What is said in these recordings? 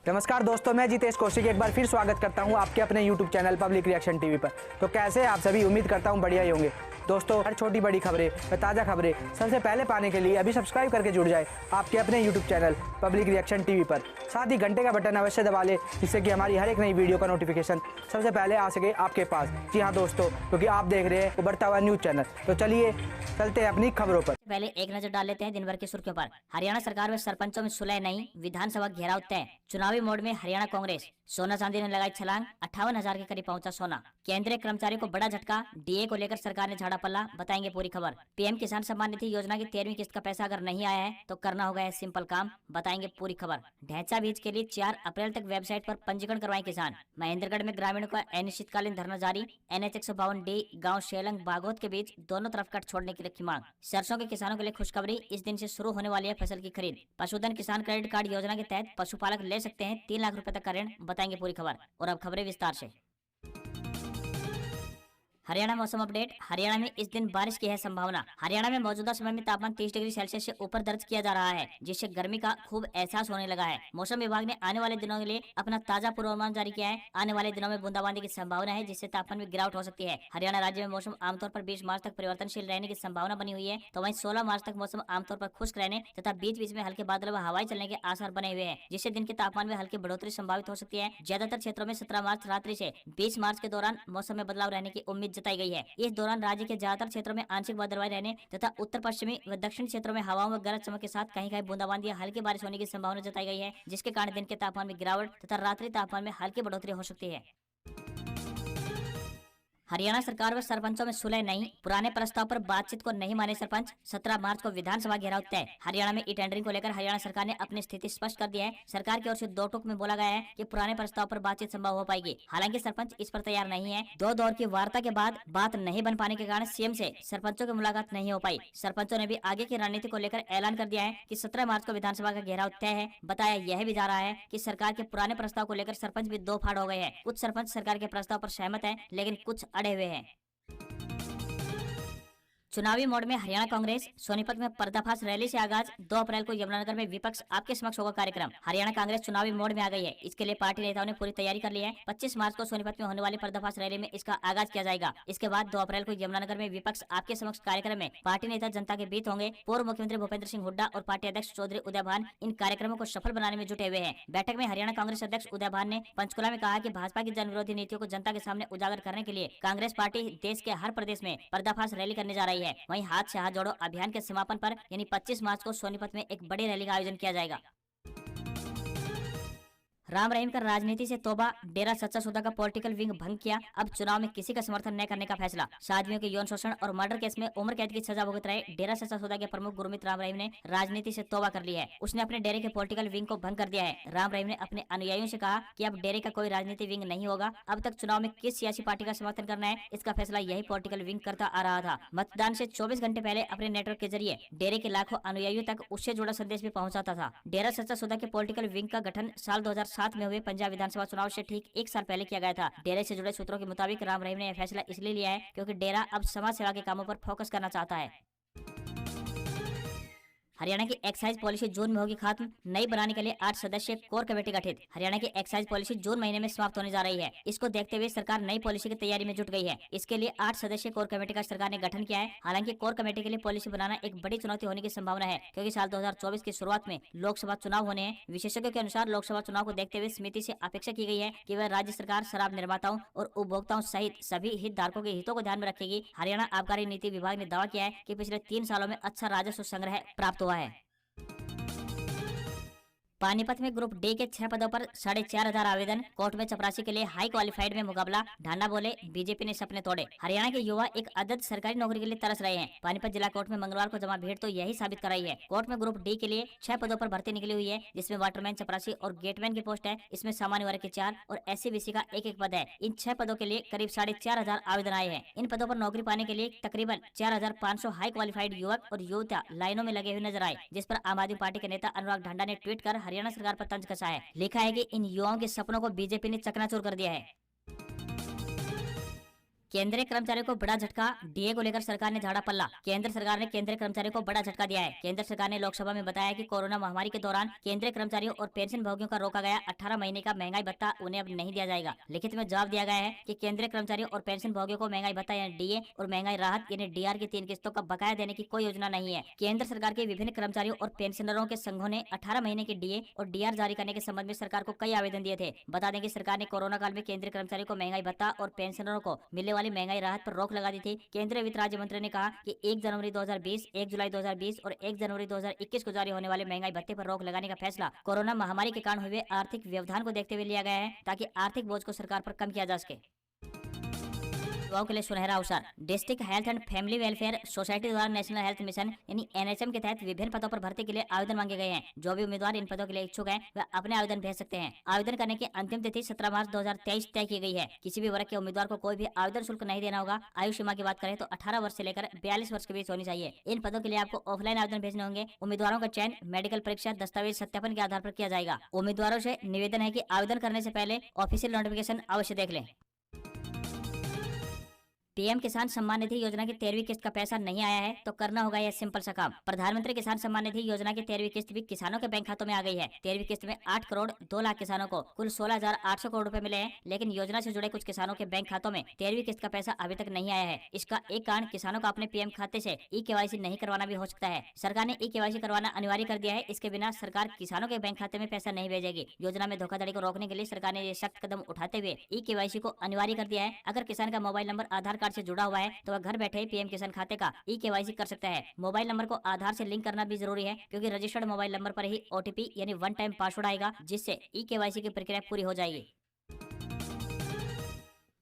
नमस्कार दोस्तों, मैं जितेश कौशिक एक बार फिर स्वागत करता हूं आपके अपने YouTube channel public reaction TV पर। तो कैसे आप सभी, उम्मीद करता हूं बढ़िया ही होंगे। दोस्तों, हर छोटी बड़ी खबरें व ताज़ा खबरें सबसे पहले पाने के लिए अभी सब्सक्राइब करके जुड़ जाए आपके अपने YouTube channel public reaction TV पर। साथ ही घंटे का बटन अवश्य दबा लें, जिससे कि हमारी हर एक नई वीडियो का नोटिफिकेशन सबसे पहले आ सके आपके पास। जी हाँ दोस्तों, क्योंकि आप देख रहे हैं उभरता हुआ न्यूज़ चैनल। तो चलिए चलते हैं अपनी खबरों पर। पहले एक नजर डाल लेते हैं दिन भर की सुर्खियों पर। हरियाणा सरकार में सरपंचों में सुलह नहीं, विधानसभा घेराव तय। चुनावी मोड में हरियाणा कांग्रेस। सोना चांदी ने लगाई छलांग, 58,000 के करीब पहुंचा सोना। केंद्रीय कर्मचारियों को बड़ा झटका, डीए को लेकर सरकार ने झाड़ा पल्ला, बताएंगे पूरी खबर। पीएम किसान सम्मान निधि योजना की 13वीं किस्त का पैसा अगर नहीं आया है तो करना होगा है सिंपल काम, बताएंगे पूरी खबर। ढैंचा बीज के लिए 4 अप्रैल तक वेबसाइट पर पंजीकरण करवाएं किसान। महेंद्रगढ़ में ग्रामीणों का अनिश्चितकालीन धरना जारी। NH 152D गाँव शेलंग बागोत के बीच दोनों तरफ कट छोड़ने की रखी मांग। सरसों के किसानों के लिए खुशखबरी, इस दिन से शुरू होने वाली है फसल की खरीद। पशुधन किसान क्रेडिट कार्ड योजना के तहत पशुपालक ले सकते हैं 3 लाख रुपए तक का ऋण, बताएंगे पूरी खबर। और अब खबरें विस्तार से। हरियाणा मौसम अपडेट। हरियाणा में इस दिन बारिश की है संभावना। हरियाणा में मौजूदा समय में तापमान 30 डिग्री सेल्सियस से ऊपर दर्ज किया जा रहा है, जिससे गर्मी का खूब एहसास होने लगा है। मौसम विभाग ने आने वाले दिनों के लिए अपना ताजा पूर्वानुमान जारी किया है। आने वाले दिनों में बूंदाबांदी की संभावना है, जिससे तापमान में गिरावट हो सकती है। हरियाणा राज्य में मौसम आमतौर पर 20 मार्च तक परिवर्तनशील रहने की संभावना बनी हुई है, तो वहीं 16 मार्च तक मौसम आमतौर पर खुश्क रहने तथा बीच बीच में हल्के बादल व हवाएं चलने के आसार बने हुए हैं, जिससे दिन के तापमान में हल्की बढ़ोतरी संभावित हो सकती है। ज्यादातर क्षेत्रों में 17 मार्च रात्रि से 20 मार्च के दौरान मौसम में बदलाव रहने की उम्मीद जताई गई है। इस दौरान राज्य के ज्यादातर क्षेत्रों में आंशिक बादलवाई रहने तथा उत्तर पश्चिमी व दक्षिण क्षेत्रों में हवाओं में गरज चमक के साथ कहीं कहीं बूंदाबांदी या हल्की बारिश होने की संभावना जताई गई है, जिसके कारण दिन के तापमान में गिरावट तथा रात्रि तापमान में हल्की बढ़ोतरी हो सकती है। हरियाणा सरकार व सरपंचों में सुलह नहीं, पुराने प्रस्ताव पर बातचीत को नहीं माने सरपंच। 17 मार्च को विधानसभा घेराव तय। हरियाणा में ई टेंडरिंग को लेकर हरियाणा सरकार ने अपनी स्थिति स्पष्ट कर दी है। सरकार की ओर से 2 टूक में बोला गया है कि पुराने प्रस्ताव पर बातचीत संभव हो पाएगी। हालांकि सरपंच इस पर तैयार नहीं है। 2 दौर की वार्ता के बाद बात नहीं बन पाने के कारण सीएम से सरपंचों की मुलाकात नहीं हो पाई। सरपंचों ने भी आगे की रणनीति को लेकर ऐलान कर दिया है कि 17 मार्च को विधानसभा का घेराव तय है। बताया यह भी जा रहा है कि सरकार के पुराने प्रस्ताव को लेकर सरपंच भी 2 फाड़ हो गए हैं। कुछ सरपंच सरकार के प्रस्ताव पर सहमत है, लेकिन कुछ अड़े हुए हैं। चुनावी मोड में हरियाणा कांग्रेस। सोनीपत में पर्दाफाश रैली से आगाज। 2 अप्रैल को यमुनानगर में विपक्ष आपके समक्ष होगा कार्यक्रम। हरियाणा कांग्रेस चुनावी मोड में आ गई है। इसके लिए पार्टी नेताओं ने पूरी तैयारी कर ली है। 25 मार्च को सोनीपत में होने वाली पर्दाफाश रैली में इसका आगाज किया जाएगा। इसके बाद 2 अप्रैल को यमुनानगर में विपक्ष आपके समक्ष कार्यक्रम में पार्टी नेता जनता के बीच होंगे। पूर्व मुख्यमंत्री भूपेंद्र सिंह हुड्डा और पार्टी अध्यक्ष चौधरी उदय भान इन कार्यक्रमों को सफल बनाने में जुटे हुए हैं। बैठक में हरियाणा कांग्रेस अध्यक्ष उदय भान ने पंचकुला में कहा कि भाजपा की जनविरोधी नीतियों को जनता के सामने उजागर करने के लिए कांग्रेस पार्टी देश के हर प्रदेश में पर्दाफाश रैली करने जा रही है। वहीं हाथ से हाथ जोड़ो अभियान के समापन पर यानी 25 मार्च को सोनीपत में एक बड़ी रैली का आयोजन किया जाएगा। राम रहीम का राजनीति से तौबा। डेरा सच्चा सौदा का पॉलिटिकल विंग भंग किया। अब चुनाव में किसी का समर्थन न करने का फैसला। शादियों के यौन शोषण और मर्डर केस में उम्र कैद की सजा भुगत रहे डेरा सच्चा सौदा के प्रमुख गुरमीत राम रहीम ने राजनीति से तौबा कर ली है। उसने अपने डेरे के पॉलिटिकल विंग को भंग कर दिया है। राम रहीम ने अपने अनुयायियों से कहा कि अब डेरे का कोई राजनीति विंग नहीं होगा। अब तक चुनाव में किस सियासी पार्टी का समर्थन करना है, इसका फैसला यही पॉलिटिकल विंग करता आ रहा था। मतदान से 24 घंटे पहले अपने नेटवर्क के जरिए डेरे के लाखों अनुयायियों तक उससे जुड़ा संदेश भी पहुंचाता था। डेरा सच्चा सौदा के पॉलिटिकल विंग का गठन साल 2007 में हुए पंजाब विधानसभा चुनाव से ठीक 1 साल पहले किया गया था। डेरे से जुड़े सूत्रों के मुताबिक राम रहीम ने यह फैसला इसलिए लिया है क्योंकि डेरा अब समाज सेवा के कामों पर फोकस करना चाहता है। हरियाणा की एक्साइज पॉलिसी जून में होगी खत्म। नई बनाने के लिए 8 सदस्यीय कोर कमेटी गठित। हरियाणा की एक्साइज पॉलिसी जून महीने में समाप्त होने जा रही है। इसको देखते हुए सरकार नई पॉलिसी की तैयारी में जुट गई है। इसके लिए 8 सदस्यीय कोर कमेटी का सरकार ने गठन किया है। हालांकि कोर कमेटी के लिए पॉलिसी बनाना एक बड़ी चुनौती होने की संभावना है, क्योंकि साल 2024 की शुरुआत में लोकसभा चुनाव होने हैं। विशेषज्ञों के अनुसार लोकसभा चुनाव को देखते हुए समिति से अपेक्षा की गई है कि वह राज्य सरकार शराब निर्माताओं और उपभोक्ताओं सहित सभी हितधारकों के हितों को ध्यान में रखेगी। हरियाणा आबकारी नीति विभाग ने दावा किया है कि पिछले 3 सालों में अच्छा राजस्व संग्रह प्राप्त हुआ है। पानीपत में ग्रुप डी के 6 पदों पर 4,500 आवेदन। कोर्ट में चपरासी के लिए हाई क्वालिफाइड में मुकाबला। ढांडा बोले बीजेपी ने सपने तोड़े। हरियाणा के युवा एक अदद सरकारी नौकरी के लिए तरस रहे हैं। पानीपत जिला कोर्ट में मंगलवार को जमा भीड़ तो यही साबित कर रही है। कोर्ट में ग्रुप डी के लिए 6 पदों पर भर्ती निकली हुई है, जिसमें वाटरमैन, चपरासी और गेटमैन की पोस्ट है। इसमें सामान्य वर्ग के 4 और SC/BC का एक पद है। इन 6 पदों के लिए करीब 4,500 आवेदन आए हैं। इन पदों पर नौकरी पाने के लिए तकरीबन 4,500 हाई क्वालिफाइड युवक और युवतियां लाइनों में लगे हुए नजर आए, जिस पर आम आदमी पार्टी के नेता अनुराग ढांडा ने ट्वीट कर हरियाणा सरकार पर तंज कसा है। लिखा है कि इन युवाओं के सपनों को बीजेपी ने चकनाचूर कर दिया है। केंद्रीय कर्मचारियों को बड़ा झटका, डीए को लेकर सरकार ने झाड़ा पल्ला। केंद्र सरकार ने केंद्रीय कर्मचारियों को बड़ा झटका दिया है। केंद्र सरकार ने लोकसभा में बताया कि कोरोना महामारी के दौरान केंद्रीय कर्मचारियों और पेंशन भोगियों का रोका गया 18 महीने का महंगाई भत्ता उन्हें अब नहीं दिया जाएगा। लिखित में जवाब दिया गया है कि केंद्रीय कर्मचारियों और पेंशन भोगियों को महंगाई भत्ता यानी डीए और महंगाई राहत यानी डीआर की 3 किस्तों का बकाया देने की कोई योजना नहीं है। केंद्र सरकार के विभिन्न कर्मचारियों और पेंशनरों के संघों ने 18 महीने के डीए और डीआर जारी करने के संबंध में सरकार को कई आवेदन दिए थे। बता दें कि सरकार ने कोरोना काल में केंद्रीय कर्मचारियों को महंगाई भत्ता और पेंशनरों को मिलने वाली महंगाई राहत पर रोक लगा दी थी। केंद्रीय वित्त राज्य मंत्री ने कहा कि 1 जनवरी 2020, 1 जुलाई 2020 और 1 जनवरी 2021 को जारी होने वाले महंगाई भत्ते पर रोक लगाने का फैसला कोरोना महामारी के कारण हुए आर्थिक व्यवधान को देखते हुए लिया गया है ताकि आर्थिक बोझ को सरकार पर कम किया जा सके। युवाओं के लिए सुनहरा अवसर। District health and family welfare society द्वारा नेशनल हेल्थ मिशन यानी एनएचएम के तहत विभिन्न पदों पर भर्ती के लिए आवेदन मांगे गए हैं। जो भी उम्मीदवार इन पदों के लिए इच्छुक हैं वह अपने आवेदन भेज सकते हैं। आवेदन करने की अंतिम तिथि 17 मार्च 2023 तय की गई है। किसी भी वर्ग के उम्मीदवार को कोई भी आवेदन शुल्क नहीं देना होगा। आयु सीमा की बात करें तो 18 वर्ष से लेकर 42 वर्ष के बीच होनी चाहिए। इन पदों के लिए आपको ऑफलाइन आवेदन भेजने होंगे। उम्मीदवारों का चयन मेडिकल परीक्षा दस्तावेज सत्यापन के आधार पर किया जाएगा। उम्मीदवारों से निवेदन है कि आवेदन करने से पहले ऑफिशियल नोटिफिकेशन अवश्य देख लें। पीएम किसान सम्मान निधि योजना की 13वीं किस्त का पैसा नहीं आया है तो करना होगा यह सिंपल सा काम। प्रधानमंत्री किसान सम्मान निधि योजना की 13वीं किस्त भी किसानों के बैंक खातों में आ गई है। 13वीं किस्त में 8 करोड़ 2 लाख किसानों को कुल 16,800 करोड़ रुपए मिले हैं, लेकिन योजना से जुड़े कुछ किसानों के बैंक खातों में 13वीं किस्त का पैसा अभी तक नहीं आया है। इसका एक कारण किसानों का अपने पीएम खाते से ई-केवाईसी नहीं करवाना भी हो सकता है। सरकार ने ई-केवाईसी करवाना अनिवार्य कर दिया है। इसके बिना सरकार किसानों के बैंक खाते में पैसा नहीं भेजेगी। योजना में धोखाधड़ी को रोकने के लिए सरकार ने ये सख्त कदम उठाते हुए ई-केवाईसी को अनिवार्य कर दिया है। अगर किसान का मोबाइल नंबर आधार कार्ड से जुड़ा हुआ है तो वह घर बैठे ही पीएम किसान खाते का ई-केवाईसी कर सकता है। मोबाइल नंबर को आधार से लिंक करना भी जरूरी है, क्योंकि रजिस्टर्ड मोबाइल नंबर पर ही ओटीपी यानी वन टाइम पासवर्ड आएगा, जिससे ई-केवाईसी की प्रक्रिया पूरी हो जाएगी।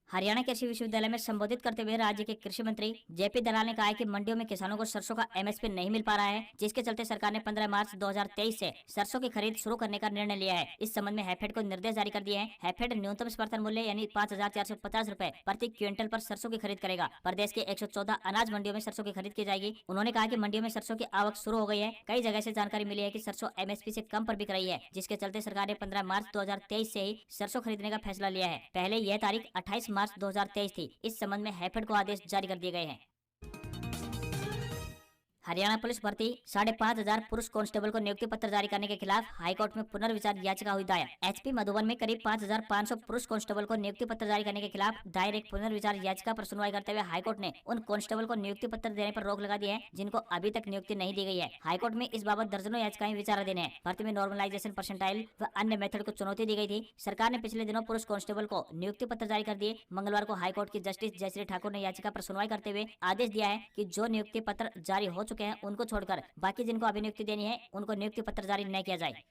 हरियाणा कृषि विश्वविद्यालय में संबोधित करते हुए राज्य के कृषि मंत्री जेपी दलाल ने कहा है कि मंडियों में किसानों को सरसों का एमएसपी नहीं मिल पा रहा है, जिसके चलते सरकार ने 15 मार्च 2023 से सरसों की खरीद शुरू करने का निर्णय लिया है। इस संबंध में हैफेड को निर्देश जारी कर दिए हैं। हैफेड न्यूनतम समर्थन मूल्य यानी 5,450 रुपए प्रति क्विंटल पर सरसों की खरीद करेगा। प्रदेश के 114 अनाज मंडियों में सरसों की खरीद की जाएगी। उन्होंने कहा कि मंडियों में सरसों की आवक शुरू हो गई है। कई जगह से जानकारी मिली है कि सरसों एमएसपी से कम पर बिक रही है, जिसके चलते सरकार ने 15 मार्च 2023 से ही सरसों खरीदने का फैसला लिया है। पहले यह तारीख 28 मार्च 2023 थी। इस संबंध में हैफेड को आदेश जारी कर दिए गए हैं। हरियाणा पुलिस भर्ती 5,500 पुरुष कांस्टेबल को नियुक्ति पत्र जारी करने के खिलाफ हाईकोर्ट में पुनर्विचार याचिका हुई दायर। एचपी मधुबन में करीब 5,500 पुरुष कांस्टेबल को नियुक्ति पत्र जारी करने के खिलाफ दायर एक पुनर्विचार याचिका पर सुनवाई करते हुए हाईकोर्ट ने उन कांस्टेबल को नियुक्ति पत्र देने पर रोक लगा दी है जिनको अभी तक नियुक्ति नहीं दी गई है। हाईकोर्ट में इस बाबत दर्जनों याचिकाएं विचाराधीन है। भर्ती में नॉर्मलाइजेशन परसेंटाइल व अन्य मेथड को चुनौती दी गई थी। सरकार ने पिछले दिनों पुरुष कांस्टेबल को नियुक्ति पत्र जारी कर दिए। मंगलवार को हाईकोर्ट की जस्टिस जयश्री ठाकुर ने याचिका पर सुनवाई करते हुए आदेश दिया है कि जो नियुक्ति पत्र जारी हो चुके हैं उनको छोड़कर बाकी जिनको अभी नियुक्ति देनी है उनको नियुक्ति पत्र जारी न किया जाए।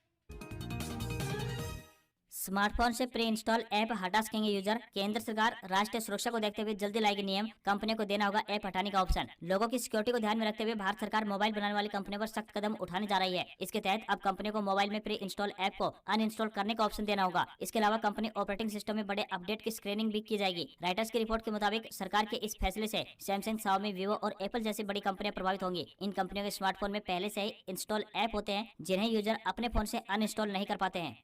स्मार्टफोन से प्री इंस्टॉल ऐप हटा सकेंगे यूजर। केंद्र सरकार राष्ट्रीय सुरक्षा को देखते हुए जल्दी लाएगी नियम। कंपनियों को देना होगा ऐप हटाने का ऑप्शन। लोगों की सिक्योरिटी को ध्यान में रखते हुए भारत सरकार मोबाइल बनाने वाली कंपनियों पर सख्त कदम उठाने जा रही है। इसके तहत अब कंपनियों को मोबाइल में प्री इंस्टॉल ऐप को अनइंस्टॉल करने का ऑप्शन देना होगा। इसके अलावा कंपनी ऑपरेटिंग सिस्टम में बड़े अपडेट की स्क्रीनिंग भी की जाएगी। राइटर्स की रिपोर्ट के मुताबिक सरकार के इस फैसले से सैमसंग, शाओमी, वीवो और एप्पल जैसी बड़ी कंपनियां प्रभावित होंगी। इन कंपनियों के स्मार्टफोन में पहले से ही इंस्टॉल ऐप होते हैं जिन्हें यूजर अपने फोन से अनइंस्टॉल नहीं कर पाते हैं।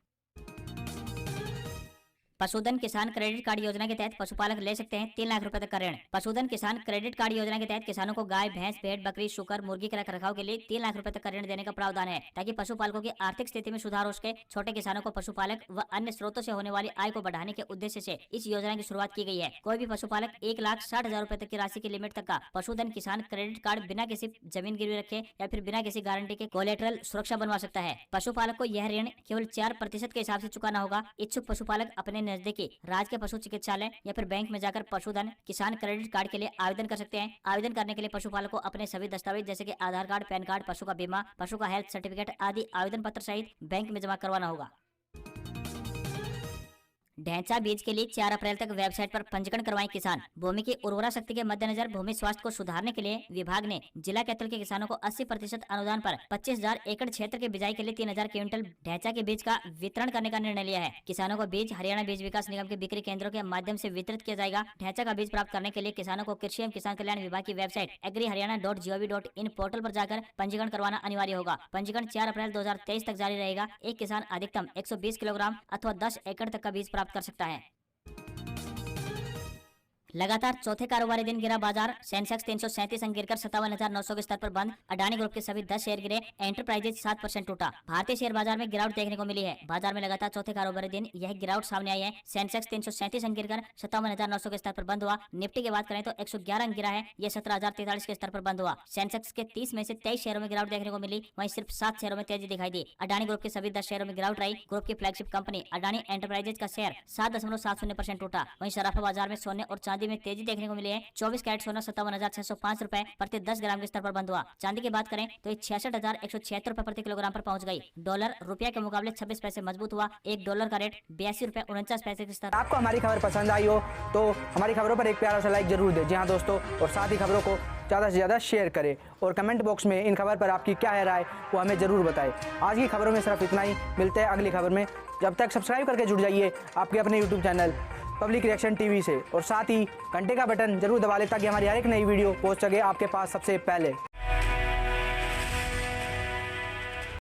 पशुधन किसान क्रेडिट कार्ड योजना के तहत पशुपालक ले सकते हैं 3 लाख रुपए तक का ऋण। पशुधन किसान क्रेडिट कार्ड योजना के तहत किसानों को गाय, भैंस, भेड़, बकरी, शुकर, मुर्गी के रखरखाव के लिए 3 लाख रुपए तक का ऋण देने का प्रावधान है, ताकि पशुपालकों की आर्थिक स्थिति में सुधार हो सके। छोटे किसानों को पशुपालक व अन्य स्रोतों से होने वाली आय को बढ़ाने के उद्देश्य से इस योजना की शुरुआत की गई है। कोई भी पशुपालक 1,60,000 रुपए तक की राशि की लिमिट तक का पशुधन किसान क्रेडिट कार्ड बिना किसी जमीन गिरवी रखे या फिर बिना किसी गारंटी के कोलेटरल सुरक्षा बनवा सकता है। पशुपालक को यह ऋण केवल 4% के हिसाब से चुकाना होगा। इच्छुक पशुपालक अपने नजदीकी राज्य के पशु चिकित्सालय या फिर बैंक में जाकर पशुधन किसान क्रेडिट कार्ड के लिए आवेदन कर सकते हैं। आवेदन करने के लिए पशुपालक को अपने सभी दस्तावेज जैसे कि आधार कार्ड, पैन कार्ड, पशु का बीमा, पशु का हेल्थ सर्टिफिकेट आदि आवेदन पत्र सहित बैंक में जमा करवाना होगा। ढैंचा बीज के लिए 4 अप्रैल तक वेबसाइट पर पंजीकरण करवाएं किसान। भूमि की उर्वरा शक्ति के मद्देनजर भूमि स्वास्थ्य को सुधारने के लिए विभाग ने जिला कैथल के किसानों को 80% अनुदान पर 25,000 एकड़ क्षेत्र के बिजाई के लिए 3,000 क्विंटल ढैंचा के बीज का वितरण करने का निर्णय लिया है। किसानों को बीज हरियाणा बीज विकास निगम के बिक्री केंद्रों के माध्यम से वितरित किया जाएगा। ढैंचा का बीज प्राप्त करने के लिए किसानों को कृषि एवं किसान कल्याण विभाग की वेबसाइट agriharyana.gov.in पोर्टल पर जाकर पंजीकरण करवाना अनिवार्य होगा। पंजीकरण 4 अप्रैल 2023 तक जारी रहेगा। एक किसान अधिकतम 120 किलोग्राम अथवा 10 एकड़ तक का बीज प्राप्त कर सकता है। लगातार चौथे कारोबारी दिन गिरा बाजार। सेंसेक्स 337 अंक गिरकर 57,900 के स्तर पर बंद। अडानी ग्रुप के सभी 10 शेयर गिरे। एंटरप्राइजेज 7% टूटा। भारतीय शेयर बाजार में गिरावट देखने को मिली है। बाजार में लगातार चौथे कारोबारी दिन यह गिरावट सामने आई है। सेंसेक्स 337 अंक गिरकर 57,900 के स्तर पर बंद हुआ। निफ्टी की बात करें तो 111 अंक गिरा है। यह 17,043 के स्तर पर बंद हुआ। सेंसेक्स के 30 में से 23 शेयरों में गिरावट देखने को मिली, वहीं सिर्फ 7 शेयरों में तेजी दिखाई दी। अडानी ग्रुप के सभी 10 शेयरों में गिरावट रही। ग्रुप की फ्लैगशिप कंपनी अडानी एंटरप्राइजेज का शेयर 7.70% टूटा। वहीं सराफा बाजार में सोने और चांदी में तेजी देखने को मिली है। 24 कैरेट सोना 57,605 रुपए प्रति 10 ग्राम के स्तर पर बंद हुआ। चांदी की बात करें तो ये 66,176 रुपए प्रति किलोग्राम पर पहुंच गई। डॉलर रुपया के मुकाबले 26 पैसे मजबूत हुआ। $1 का रेट 82 रुपए 49 पैसे के स्तर। आपको हमारी खबर पसंद आई हो तो हमारी खबरों पर एक प्यारा सा लाइक जरूर दें। जी हाँ दोस्तों, और साथ ही खबरों को ज़्यादा से ज़्यादा शेयर करें और कमेंट बॉक्स में इन खबर पर आपकी क्या है राय वो हमें ज़रूर बताएं। आज की खबरों में सिर्फ इतना ही। मिलते हैं अगली खबर में। जब तक सब्सक्राइब करके जुड़ जाइए आपके अपने YouTube channel public reaction TV से, और साथ ही घंटे का बटन जरूर दबा लें ताकि हमारी हर एक नई वीडियो पहुंच सके आपके पास सबसे पहले।